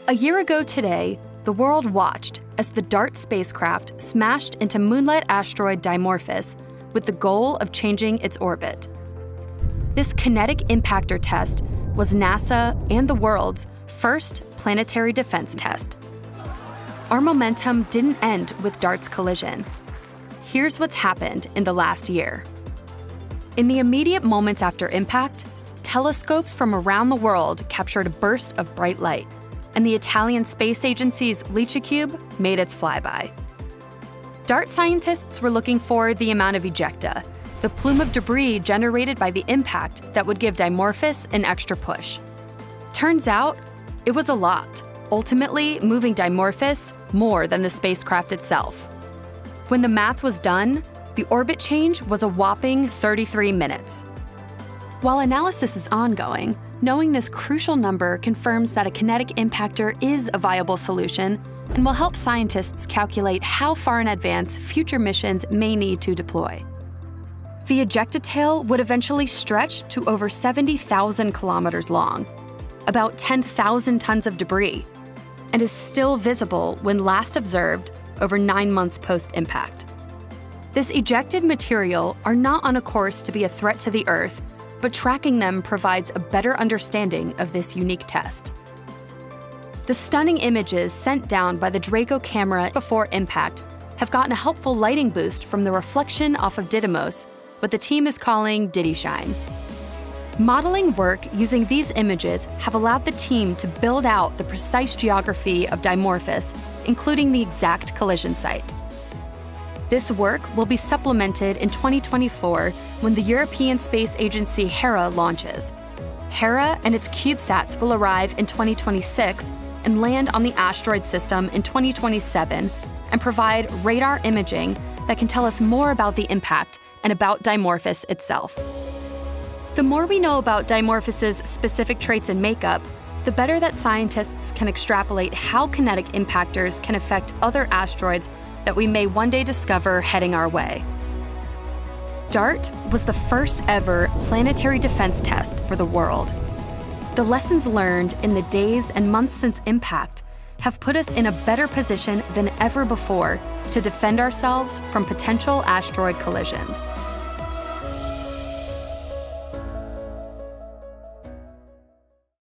A year ago today, the world watched as the DART spacecraft smashed into moonlit asteroid Dimorphos with the goal of changing its orbit. This kinetic impactor test was NASA and the world's first planetary defense test. Our momentum didn't end with DART's collision. Here's what's happened in the last year. In the immediate moments after impact, telescopes from around the world captured a burst of bright light, and the Italian Space Agency's LICHA made its flyby. DART scientists were looking for the amount of ejecta, the plume of debris generated by the impact that would give Dimorphos an extra push. Turns out, it was a lot, ultimately moving Dimorphos more than the spacecraft itself. When the math was done, the orbit change was a whopping 33 minutes. While analysis is ongoing, knowing this crucial number confirms that a kinetic impactor is a viable solution and will help scientists calculate how far in advance future missions may need to deploy. The ejecta tail would eventually stretch to over 70,000 kilometers long, about 10,000 tons of debris, and is still visible when last observed over 9 months post-impact. This ejected material are not on a course to be a threat to the Earth, but tracking them provides a better understanding of this unique test. The stunning images sent down by the Draco camera before impact have gotten a helpful lighting boost from the reflection off of Didymos, what the team is calling Diddy Shine. Modeling work using these images have allowed the team to build out the precise geography of Dimorphos, including the exact collision site. This work will be supplemented in 2024 when the European Space Agency Hera launches. Hera and its CubeSats will arrive in 2026 and land on the asteroid system in 2027 and provide radar imaging that can tell us more about the impact and about Dimorphos itself. The more we know about Dimorphos's specific traits and makeup, the better that scientists can extrapolate how kinetic impactors can affect other asteroids that we may one day discover heading our way. DART was the first ever planetary defense test for the world. The lessons learned in the days and months since impact have put us in a better position than ever before to defend ourselves from potential asteroid collisions.